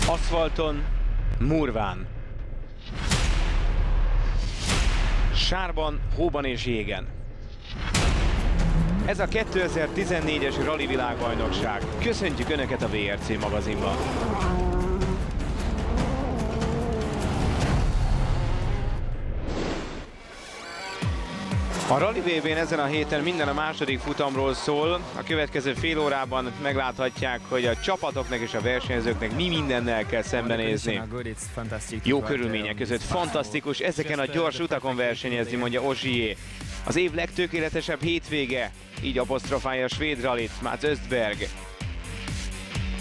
Aszfalton, murván, sárban, hóban és jégen. Ez a 2014-es Rali világbajnokság. Köszöntjük Önöket a VRC magazinban. A Rali VB-n ezen a héten minden a második futamról szól. A következő fél órában megláthatják, hogy a csapatoknak és a versenyzőknek mi mindennel kell szembenézni. Jó körülmények között fantasztikus ezeken a gyors utakon versenyezni, mondja Ogier. Az év legtökéletesebb hétvége, így apostrofálja a svéd ralit, Mats Östberg.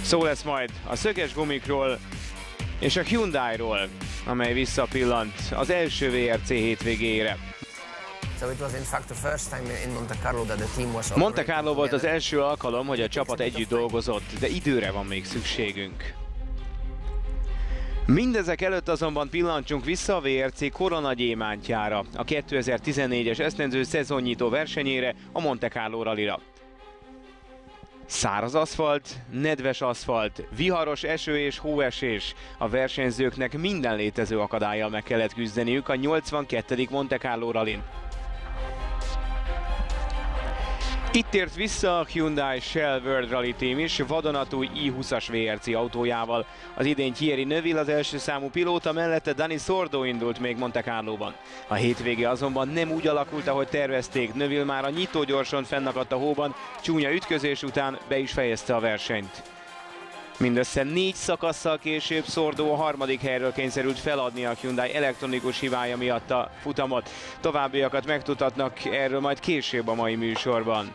Szó lesz majd a szöges gumikról és a Hyundairól, amely visszapillant az első VRC hétvégére. Monte Carlo volt az első alkalom, hogy a csapat együtt dolgozott, de időre van még szükségünk. Mindezek előtt azonban pillantsunk vissza a VRC koronagyémántjára, a 2014-es esztendő szezonnyitó versenyére, a Monte Carlo rallyra. Száraz aszfalt, nedves aszfalt, viharos eső és hóesés. A versenyzőknek minden létező akadállyal meg kellett küzdeniük a 82. Monte Carlo rallyn. Itt ért vissza a Hyundai Shell World Rally Team is vadonatúj i20-as VRC autójával. Az idén Thierry Neuville az első számú pilóta, mellette Dani Sordo indult még Monte Carlóban. A hétvége azonban nem úgy alakult, ahogy tervezték. Neuville már a nyitógyorson fennakadt a hóban, csúnya ütközés után be is fejezte a versenyt. Mindössze 4 szakasszal később Sordo a harmadik helyről kényszerült feladni a Hyundai elektronikus hibája miatt a futamot. Továbbiakat megtudhatnak erről majd később a mai műsorban.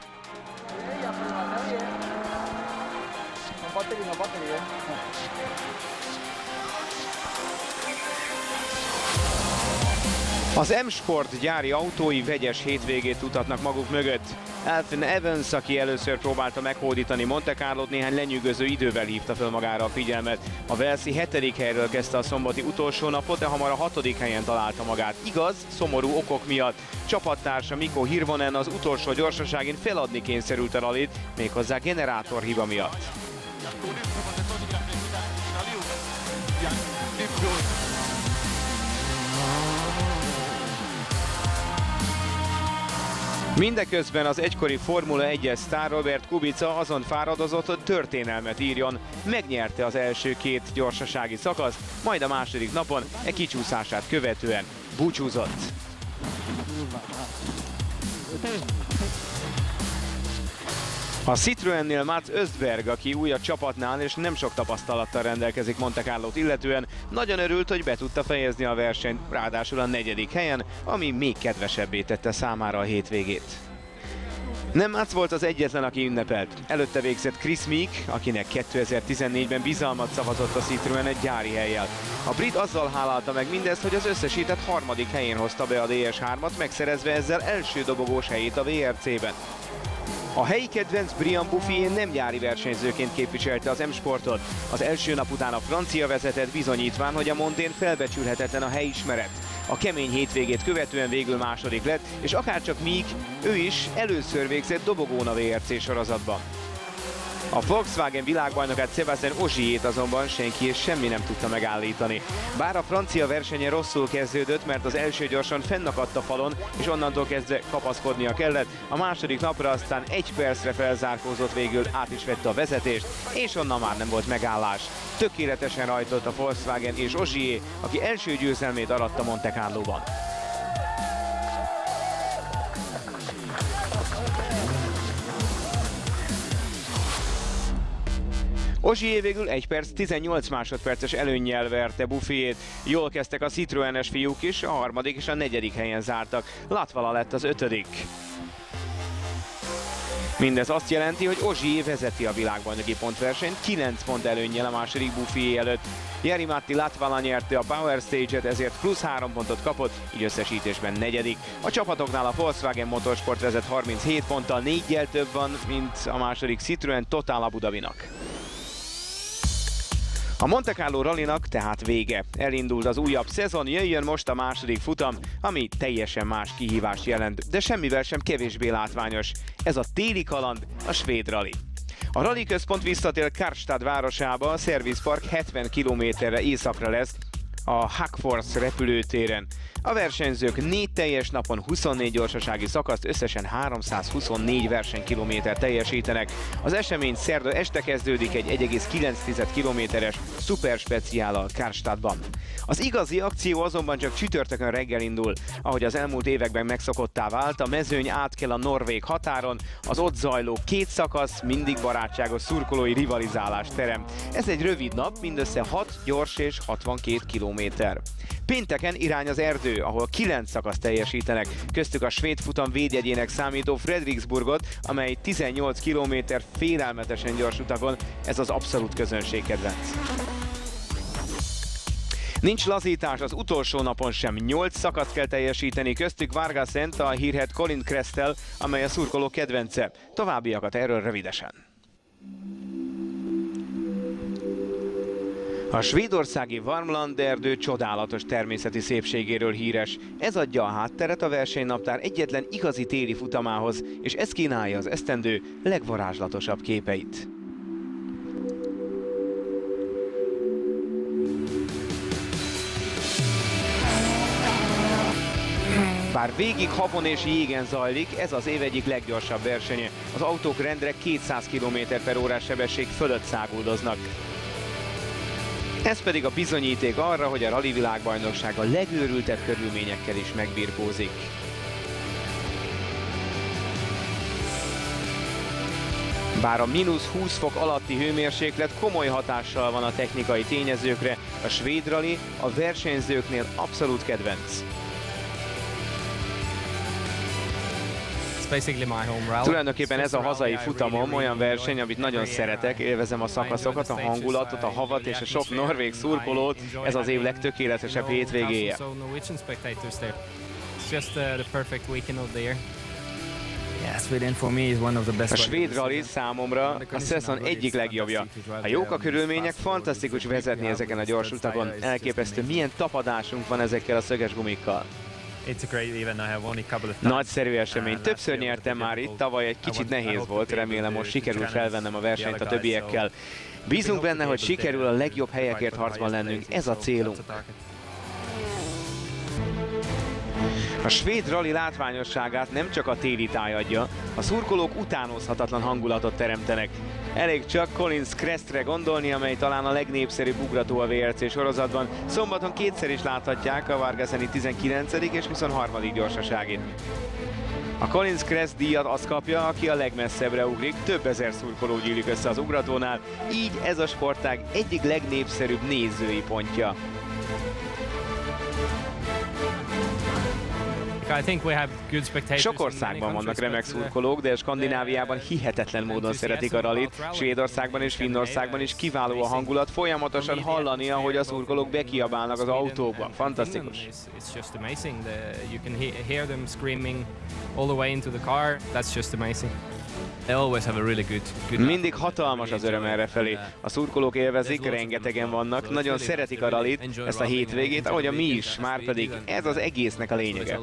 Az M-Sport gyári autói vegyes hétvégét tudhatnak maguk mögött. Elfyn Evans, aki először próbálta meghódítani Monte Carlót, néhány lenyűgöző idővel hívta fel magára a figyelmet. A Walesi 7. helyről kezdte a szombati utolsó napot, de hamar a 6. helyen találta magát. Igaz, szomorú okok miatt. Csapattársa Mikko Hirvonen az utolsó gyorsaságén feladni kényszerült a rallyt, méghozzá generátorhiba miatt. Mindeközben az egykori Formula 1-es sztár Robert Kubica azon fáradozott, hogy történelmet írjon. Megnyerte az első 2 gyorsasági szakaszt, majd a második napon kicsúszását követően búcsúzott. A Citroennél Mats Östberg, aki új a csapatnál és nem sok tapasztalattal rendelkezik Monte Carlót illetően, nagyon örült, hogy be tudta fejezni a versenyt, ráadásul a 4. helyen, ami még kedvesebbé tette számára a hétvégét. Nem Mats volt az egyetlen, aki ünnepelt. Előtte végzett Chris Meek, akinek 2014-ben bizalmat szavazott a Citroen egy gyári hellyel. A brit azzal hálálta meg mindezt, hogy az összesített 3. helyén hozta be a DS3-at, megszerezve ezzel első dobogós helyét a VRC-ben. A helyi kedvenc Brian Bouffier nem gyári versenyzőként képviselte az M-Sportot. Az első nap után a francia vezetett, bizonyítván, hogy a Montén felbecsülhetetlen a helyismeret. A kemény hétvégét követően végül második lett, és akárcsak Meek, ő is először végzett dobogón a VRC sorozatban. A Volkswagen világbajnokát Sébastien Ogiert azonban senki és semmi nem tudta megállítani. Bár a francia versenye rosszul kezdődött, mert az első gyorsan fennakadt a falon, és onnantól kezdve kapaszkodnia kellett, a második napra aztán 1 percre felzárkózott, végül át is vette a vezetést, és onnan már nem volt megállás. Tökéletesen rajtott a Volkswagen és Ogier, aki első győzelmét aratta Monte Carlóban. Ogier végül 1 perc 18 másodperces előnnyel verte Bouffiert. Jól kezdtek a Citroenes fiúk is, a 3. és a 4. helyen zártak. Latvala lett az 5. Mindez azt jelenti, hogy Ogier vezeti a világbajnoki pontversenyt 9 pont előnnyel a második Bouffier előtt. Jari-Matti Latvala nyerte a Power Stage-et, ezért plusz 3 pontot kapott, így összesítésben 4. A csapatoknál a Volkswagen Motorsport vezet 37 ponttal, 4-jel több van, mint a második Citroen Total Abu Dhabinak. A Monte Carlo rallynak tehát vége. Elindult az újabb szezon, jöjjön most a második futam, ami teljesen más kihívást jelent, de semmivel sem kevésbé látványos. Ez a téli kaland, a svéd rally. A rally központ visszatér Karlstad városába, a Service Park 70 kilométerre északra lesz a Hagfors repülőtéren. A versenyzők 4 teljes napon 24 gyorsasági szakaszt, összesen 324 versenykilométer teljesítenek. Az esemény szerda este kezdődik egy 1,9 kilométeres szuperspeciállal Karlstadban. Az igazi akció azonban csak csütörtökön reggel indul. Ahogy az elmúlt években megszokottá vált, a mezőny átkel a norvég határon, az ott zajló 2 szakasz mindig barátságos szurkolói rivalizálást teremt. Ez egy rövid nap, mindössze 6 gyors és 62 kilométer. Pénteken irány az erdő, ahol 9 szakaszt teljesítenek, köztük a svéd futam védjegyének számító Fredriksburgot, amely 18 km félelmetesen gyors utakon, ez az abszolút közönségkedvenc. Nincs lazítás az utolsó napon sem, 8 szakaszt kell teljesíteni, köztük Vargasent, a hírhedt Colin Cresstel, amely a szurkoló kedvence. Továbbiakat erről rövidesen. A svédországi Värmland erdő csodálatos természeti szépségéről híres. Ez adja a hátteret a versenynaptár egyetlen igazi téli futamához, és ez kínálja az esztendő legvarázslatosabb képeit. Bár végig havon és jégen zajlik, ez az év egyik leggyorsabb versenye. Az autók rendre 200 km/h sebesség fölött száguldoznak. Ez pedig a bizonyíték arra, hogy a rali világbajnokság a legőrültebb körülményekkel is megbirkózik. Bár a -20 fok alatti hőmérséklet komoly hatással van a technikai tényezőkre, a svéd rali a versenyzőknél abszolút kedvenc. Tulajdonképpen ez a hazai futamom olyan verseny, amit nagyon szeretek, élvezem a szakaszokat, a hangulatot, a havat és a sok norvég szurkolót, ez az év legtökéletesebb hétvégéje. A svéd rali számomra a szezon egyik legjobbja. Ha jók a körülmények, fantasztikus vezetni ezeken a gyors utakon. Elképesztő, milyen tapadásunk van ezekkel a szöges gumikkal. Nagyszerű esemény. Többször nyertem már itt, tavaly egy kicsit nehéz volt, remélem most sikerül felvennem a versenyt a többiekkel. Bízunk benne, hogy sikerül a legjobb helyekért harcban lennünk, ez a célunk. A svéd rali látványosságát nem csak a téli táj adja, a szurkolók utánozhatatlan hangulatot teremtenek. Elég csak Colin Cresstre gondolni, amely talán a legnépszerűbb ugrató a VRC sorozatban. Szombaton kétszer is láthatják a Vargaseni 19. és 23. gyorsaságét. A Colin Cress díjat az kapja, aki a legmesszebbre ugrik, több ezer szurkoló gyűlik össze az ugratónál, így ez a sportág egyik legnépszerűbb nézői pontja. Sok országban vannak remek szurkolók, de Skandináviában hihetetlen módon szeretik a rallit. Svédországban és Finnországban is kiváló a hangulat, folyamatosan hallani, ahogy a szurkolók bekiabálnak az autókba. Fantasztikus. Mindig hatalmas az öröm errefelé. A szurkolók élvezik, rengetegen vannak, nagyon szeretik a rallit, ezt a hétvégét, ahogy a mi is, márpedig ez az egésznek a lényege.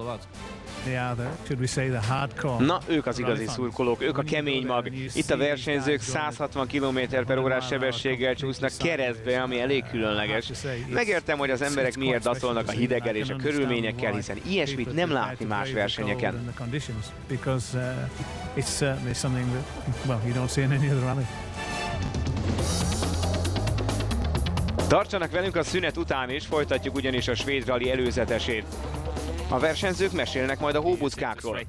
Na, ők az igazi szurkolók, ők a kemény mag. Itt a versenyzők 160 km/h sebességgel csúsznak keresztbe, ami elég különleges. Megértem, hogy az emberek miért dacolnak a hideggel és a körülményekkel, hiszen ilyesmit nem látni más versenyeken. Tartsanak velünk a szünet után is, folytatjuk ugyanis a svéd rali előzetesét. A versenyzők mesélnek majd a hóbuckákról.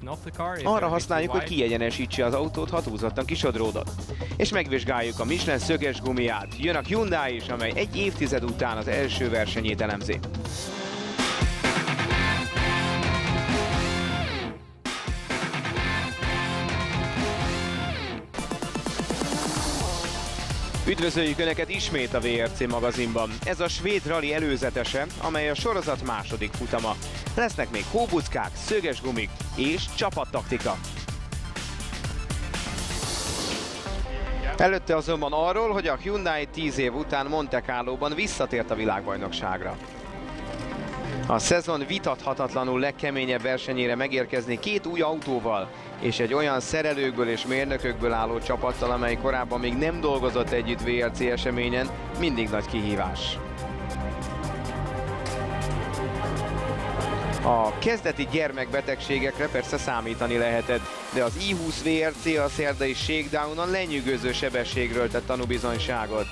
Arra használjuk, hogy kiegyenesítse az autót, ha túlzottan kisodródott. És megvizsgáljuk a Michelin szöges gumiját. Jön a Hyundai is, amely egy évtized után az első versenyét elemzi. Üdvözöljük Önöket ismét a VRC magazinban. Ez a svéd rali előzetese, amely a sorozat második futama. Lesznek még hóbuckák, szöges gumik és csapattaktika. Előtte azonban arról, hogy a Hyundai 10 év után Monte Carlóban visszatért a világbajnokságra. A szezon vitathatatlanul legkeményebb versenyére megérkezni két új autóval. és egy olyan szerelőkből és mérnökökből álló csapattal, amely korábban még nem dolgozott együtt VRC eseményen, mindig nagy kihívás. A kezdeti gyermekbetegségekre persze számítani lehetett, de az i20 VRC a szerdai shakedownon lenyűgöző sebességről tett tanúbizonyságot.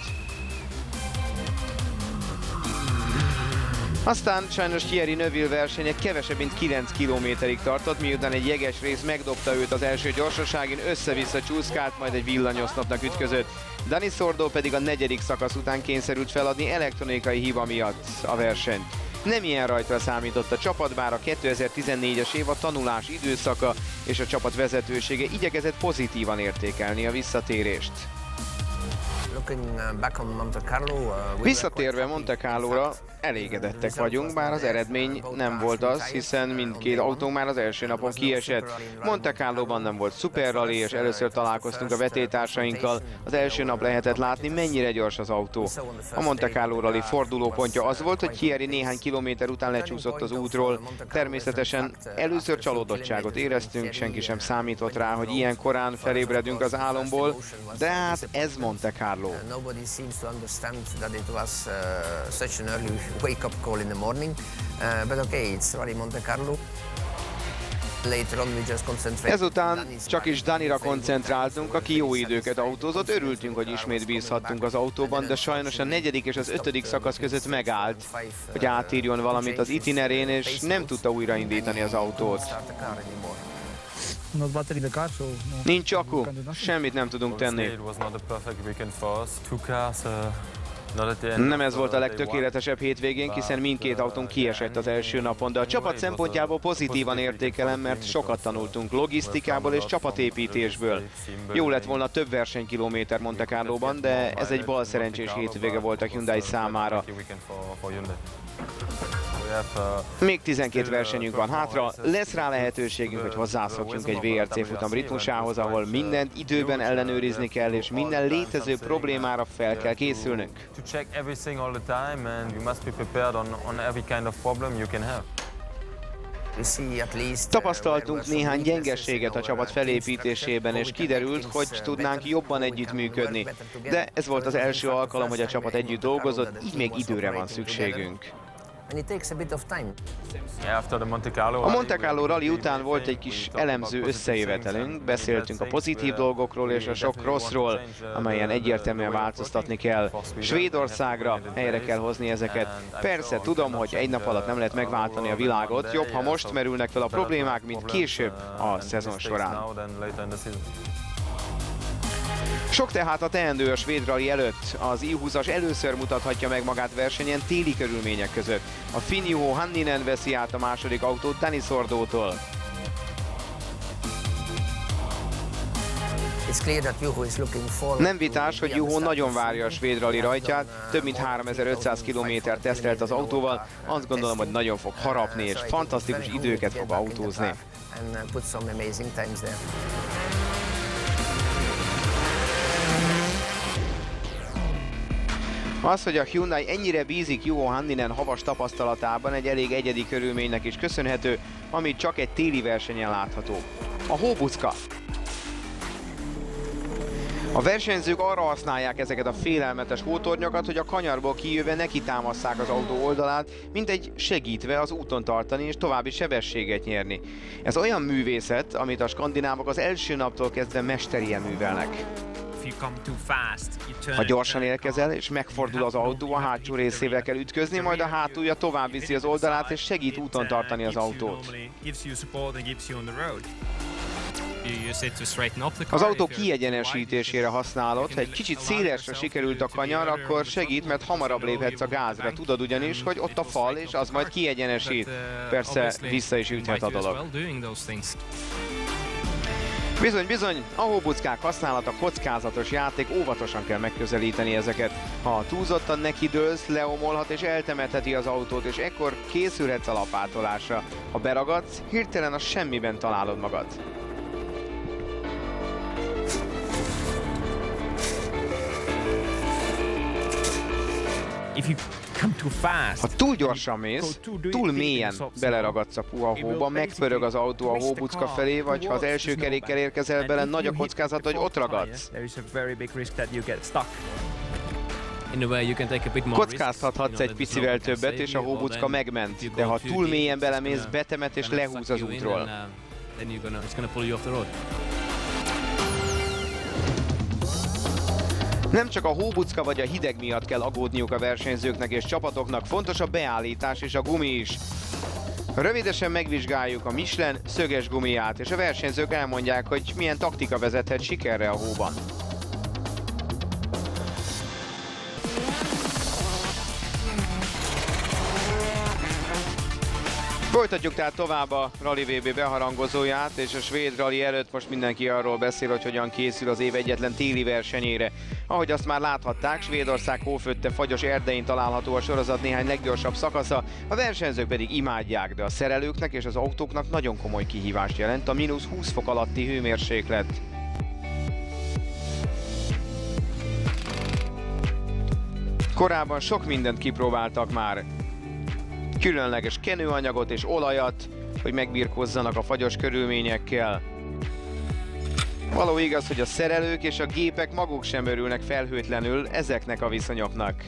Aztán sajnos Thierry Neuville versenye kevesebb mint 9 kilométerig tartott, miután egy jeges rész megdobta őt az első gyorsaságin, össze-vissza csúszkált, majd egy villanyoszlopnak ütközött. Dani Sordo pedig a 4. szakasz után kényszerült feladni elektronikai hiba miatt a versenyt. Nem ilyen rajtra számított a csapat, bár a 2014-es év a tanulás időszaka, és a csapat vezetősége igyekezett pozitívan értékelni a visszatérést. Visszatérve Monte Carlóra elégedettek vagyunk, bár az eredmény nem volt az, hiszen mindkét autó már az első napon kiesett. Monte Carlóban nem volt szuper rally, és először találkoztunk a vetélytársainkkal. Az első nap lehetett látni, mennyire gyors az autó. A Monte Carlo rally fordulópontja az volt, hogy Thierry néhány kilométer után lecsúszott az útról. Természetesen először csalódottságot éreztünk, senki sem számított rá, hogy ilyen korán felébredünk az álomból, de hát ez Monte Carlo. Nobody seems to understand that it was such an early wake-up call in the morning, but okay, it's Rally Monte Carlo. Ezután csak is Danira koncentráltunk, aki jó időket autózott, örültünk, hogy ismét bízhattunk az autóban, de sajnos a 4. és az 5. szakasz között megállt, hogy átírjon valamit az itinerén, és nem tudta újraindítani az autót. Nincs akku, semmit nem tudunk tenni. Nem ez volt a legtökéletesebb hétvégénk, hiszen mindkét autón kiesett az első napon, de a csapat szempontjából pozitívan értékelem, mert sokat tanultunk logisztikából és csapatépítésből. Jó lett volna több versenykilométer Monte Carlóban, de ez egy balszerencsés hétvége volt a Hyundai számára. Még 12 versenyünk van hátra, lesz rá lehetőségünk, hogy hozzászokjunk egy VRC futam ritmusához, ahol mindent időben ellenőrizni kell, és minden létező problémára fel kell készülnünk. Tapasztaltunk néhány gyengességet a csapat felépítésében, és kiderült, hogy tudnánk jobban együttműködni. De ez volt az első alkalom, hogy a csapat együtt dolgozott, így még időre van szükségünk. A Monte Carlo rally után volt egy kis elemző összejövetelünk, beszéltünk a pozitív dolgokról és a sok rosszról, amelyen egyértelműen változtatni kell. Svédországra helyre kell hozni ezeket. Persze tudom, hogy egy nap alatt nem lehet megváltani a világot, jobb, ha most merülnek fel a problémák, mint később a szezon során. Sok tehát a teendő a svéd rally előtt. Az i20-as először mutathatja meg magát versenyen téli körülmények között. A finn Juho Hanninen veszi át a második autót Dani Sordótól. Nem vitás, hogy Juho nagyon várja a svéd rally rajtját, több mint 3500 kilométert tesztelt az autóval, azt gondolom, hogy nagyon fog harapni és fantasztikus időket fog autózni. Az, hogy a Hyundai ennyire bízik Juho Hanninen havas tapasztalatában, egy elég egyedi körülménynek is köszönhető, ami csak egy téli versenyen látható. A hóbucka. A versenyzők arra használják ezeket a félelmetes hótornyokat, hogy a kanyarból kijöve neki támasszák az autó oldalát, mint egy segítve az úton tartani és további sebességet nyerni. Ez olyan művészet, amit a skandinávok az első naptól kezdve mesterien művelnek. Ha gyorsan érkezel és megfordul az autó, a hátsó részével kell ütközni, majd a hátulja tovább viszi az oldalát és segít úton tartani az autót. Az autó kiegyenesítésére használod, ha egy kicsit szélesre sikerült a kanyar, akkor segít, mert hamarabb léphetsz a gázra. Tudod ugyanis, hogy ott a fal, és az majd kiegyenesít. Persze vissza is üthet a dolog. Bizony, a hóbuckák használata kockázatos játék, óvatosan kell megközelíteni ezeket. Ha túlzottan nekidőlsz, leomolhat és eltemetheti az autót, és ekkor készülhetsz a lapátolásra. Ha beragadsz, hirtelen a semmiben találod magad. Ha túl gyorsan mész, túl mélyen beleragadsz a puha hóba, megpörög az autó a hóbucka felé, vagy ha az első kerékkel érkezel bele, nagy a kockázat, hogy ott ragadsz. Kockáztathatsz egy picivel többet, és a hóbucka megment, de ha túl mélyen belemész, betemet és lehúz az útról. Nem csak a hóbucka vagy a hideg miatt kell aggódniuk a versenyzőknek és csapatoknak, fontos a beállítás és a gumi is. Rövidesen megvizsgáljuk a Michelin szöges gumiját, és a versenyzők elmondják, hogy milyen taktika vezethet sikerre a hóban. Folytatjuk tehát tovább a Rally VB beharangozóját, és a svéd rally előtt most mindenki arról beszél, hogy hogyan készül az év egyetlen téli versenyére. Ahogy azt már láthatták, Svédország hófötte fagyos erdein található a sorozat néhány leggyorsabb szakasza, a versenyzők pedig imádják, de a szerelőknek és az autóknak nagyon komoly kihívást jelent a -20 fok alatti hőmérséklet. Korábban sok mindent kipróbáltak már. Különleges kenőanyagot és olajat, hogy megbirkózzanak a fagyos körülményekkel. Való igaz, hogy a szerelők és a gépek maguk sem örülnek felhőtlenül ezeknek a viszonyoknak.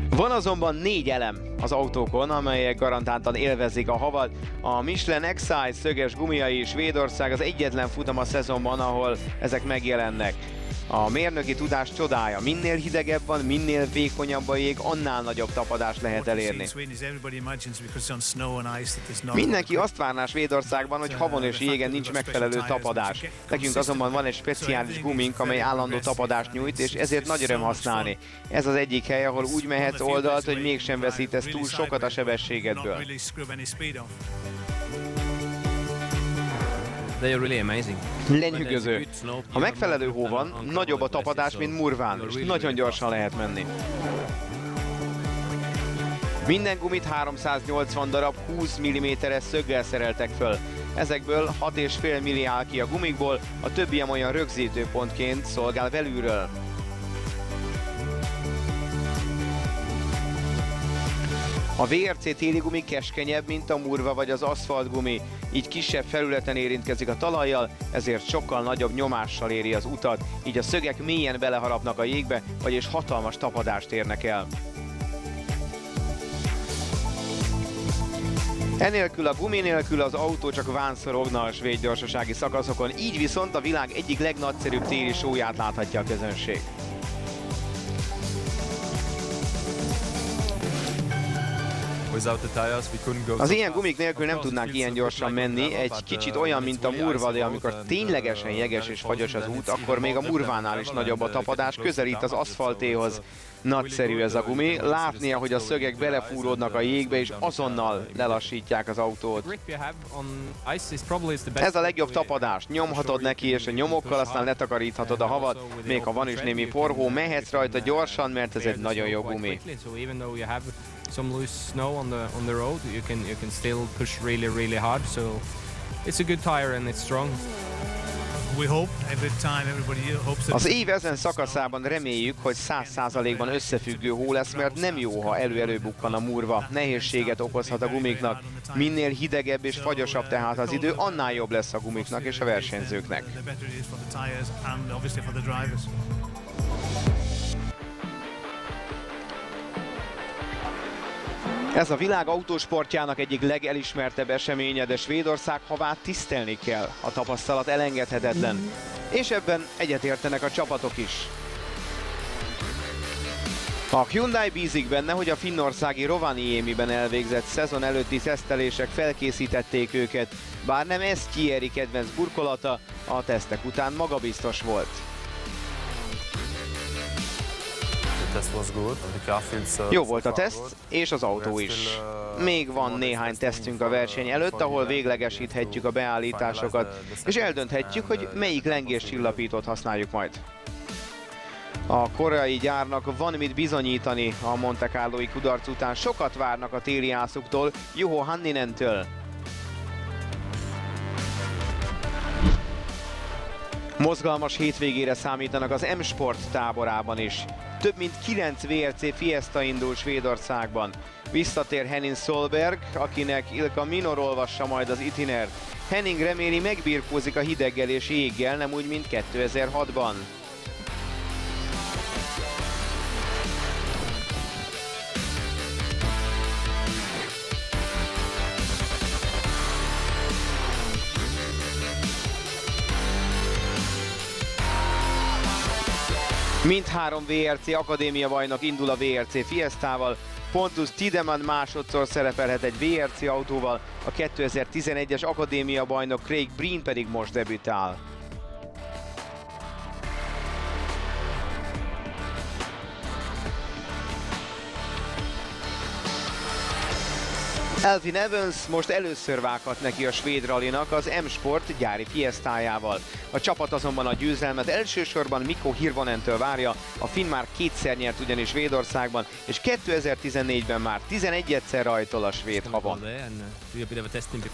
Van azonban 4 elem az autókon, amelyek garantáltan élvezik a havat. A Michelin Excise szöges gumiai Svédország az egyetlen futam a szezonban, ahol ezek megjelennek. A mérnöki tudás csodája. Minél hidegebb van, minél vékonyabb a jég, annál nagyobb tapadást lehet elérni. Mindenki azt várná Svédországban, hogy havon és jégen nincs megfelelő tapadás. Nekünk azonban van egy speciális gumink, amely állandó tapadást nyújt, és ezért nagy öröm használni. Ez az egyik hely, ahol úgy mehetsz oldalt, hogy mégsem veszítesz túl sokat a sebességedből. Lenyűgöző. Ha megfelelő hó van, nagyobb a tapadás, mint Murván, és nagyon gyorsan lehet menni. Minden gumit 380 darab 20 mm-es szöggel szereltek föl. Ezekből 6,5 milli áll ki a gumikból, a többi olyan rögzítőpontként szolgál belülről. A VRC téli gumi keskenyebb, mint a Murva vagy az aszfaltgumi, így kisebb felületen érintkezik a talajjal, ezért sokkal nagyobb nyomással éri az utat, így a szögek mélyen beleharapnak a jégbe, vagyis hatalmas tapadást érnek el. Enélkül a gumi nélkül az autó csak vánszorogna a svéd gyorsasági szakaszokon, így viszont a világ egyik legnagyszerűbb téli showyát láthatja a közönség. Az ilyen gumik nélkül nem tudnánk ilyen gyorsan menni, egy kicsit olyan, mint a Murva, de amikor ténylegesen jeges és fagyos az út, akkor még a Murvánál is nagyobb a tapadás, közelít az aszfaltéhoz. Nagyszerű ez a gumi, látnia, hogy a szögek belefúródnak a jégbe és azonnal lelassítják az autót. Ez a legjobb tapadás, nyomhatod neki és a nyomokkal aztán letakaríthatod a havat, még ha van is némi porhó, mehetsz rajta gyorsan, mert ez egy nagyon jó gumi. Some loose snow on the road, you can still push really hard. So it's a good tire and it's strong. Az év ezen szakaszában reméljük, hogy 100%-ban összefüggő hó lesz, mert nem jó, ha elő-előbukkan a Murva. Nehézséget okozhat a gumiknak. Minél hidegebb és fagyosabb tehát az idő, annál jobb lesz a gumiknak és a versenyzőknek. Ez a világ autósportjának egyik legelismertebb eseménye, de Svédország havát tisztelni kell. A tapasztalat elengedhetetlen. És ebben egyetértenek a csapatok is. A Hyundai bízik benne, hogy a finnországi Rovaniemiben elvégzett szezon előtti tesztelések felkészítették őket, bár nem ez Thierry kedvenc burkolata, a tesztek után magabiztos volt. Jó volt a teszt, és az autó is. Még van néhány tesztünk a verseny előtt, ahol véglegesíthetjük a beállításokat, és eldönthetjük, hogy melyik lengéscsillapítót használjuk majd. A koreai gyárnak van mit bizonyítani a Monte Carlói kudarc után. Sokat várnak a téli ászuktól, Juho Hanninentől. Mozgalmas hétvégére számítanak az M-Sport táborában is. Több mint 9 VRC Fiesta indul Svédországban. Visszatér Henning Solberg, akinek Ilka Minor olvassa majd az itinert. Henning reméli, megbirkózik a hideggel és jéggel, nem úgy, mint 2006-ban. Mindhárom VRC Akadémia bajnok indul a VRC Fiestával. Pontus Tiedemann másodszor szerepelhet egy VRC autóval, a 2011-es Akadémia bajnok Craig Breen pedig most debütál. Elfyn Evans most először vághat neki a svéd rallinak az M-Sport gyári Fiestájával. A csapat azonban a győzelmet elsősorban Mikko Hirvonentől várja, a finn már kétszer nyert ugyanis Svédországban, és 2014-ben már 11-szer rajtol a svéd havon.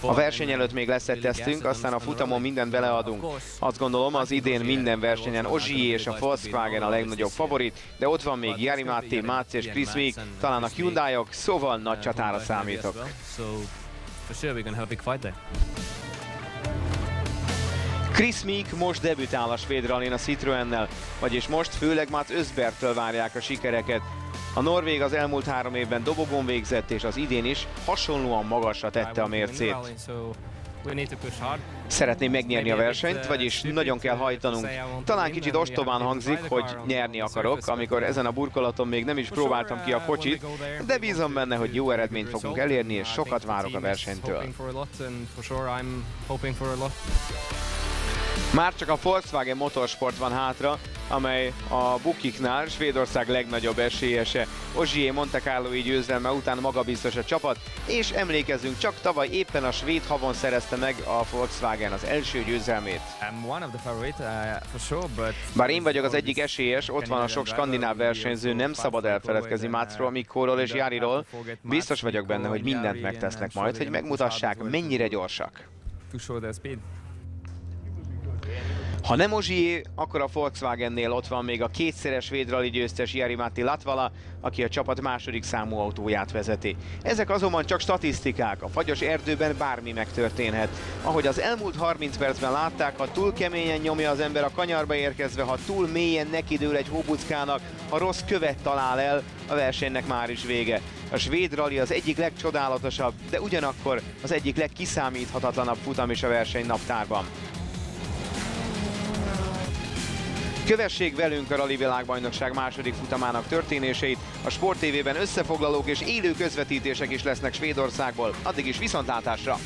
A verseny előtt még lesz egy tesztünk, aztán a futamon mindent beleadunk. Azt gondolom, az idén minden versenyen Ogier és a Volkswagen a legnagyobb favorit, de ott van még Jari-Matti, Mats és Chris Meek, talán a Hyundaiok, szóval nagy csatára számítok. So for sure we're gonna have a big fight there. Chris Meek most debütál a svéd rallin a Citroennel, vagyis most főleg Mats Östbergtől várják a sikereket. A norvég az elmúlt 3 évben dobogón végzett, és az idén is hasonlóan magasra tette a mércét. Szeretném megnyerni a versenyt, vagyis nagyon kell hajtanunk. Talán kicsit ostobán hangzik, hogy nyerni akarok, amikor ezen a burkolaton még nem is próbáltam ki a kocsit, de bízom benne, hogy jó eredményt fogunk elérni, és sokat várok a versenytől. Már csak a Volkswagen Motorsport van hátra, amely a bukiknál Svédország legnagyobb esélyese. Ogier Monte Carlói győzelme után magabiztos a csapat, és emlékezzünk, csak tavaly éppen a svéd havon szerezte meg a Volkswagen az első győzelmét. Bár én vagyok az egyik esélyes, ott van a sok skandináv versenyző, nem szabad elfeledkezni Matsról, Mikóról és Jariról. Biztos vagyok benne, hogy mindent megtesznek majd, hogy megmutassák, mennyire gyorsak. Ha nem Ogier, akkor a Volkswagennél ott van még a kétszeres svéd rally győztes Jari-Matti Latvala, aki a csapat második számú autóját vezeti. Ezek azonban csak statisztikák, a fagyos erdőben bármi megtörténhet. Ahogy az elmúlt 30 percben látták, ha túl keményen nyomja az ember a kanyarba érkezve, ha túl mélyen nekidől egy hóbuckának, ha rossz követ talál el, a versenynek már is vége. A svéd rally az egyik legcsodálatosabb, de ugyanakkor az egyik legkiszámíthatatlanabb futam is a versenynaptárban. Kövessék velünk a Rally Világbajnokság második futamának történéseit, a Sport TV-ben összefoglalók és élő közvetítések is lesznek Svédországból. Addig is viszontlátásra!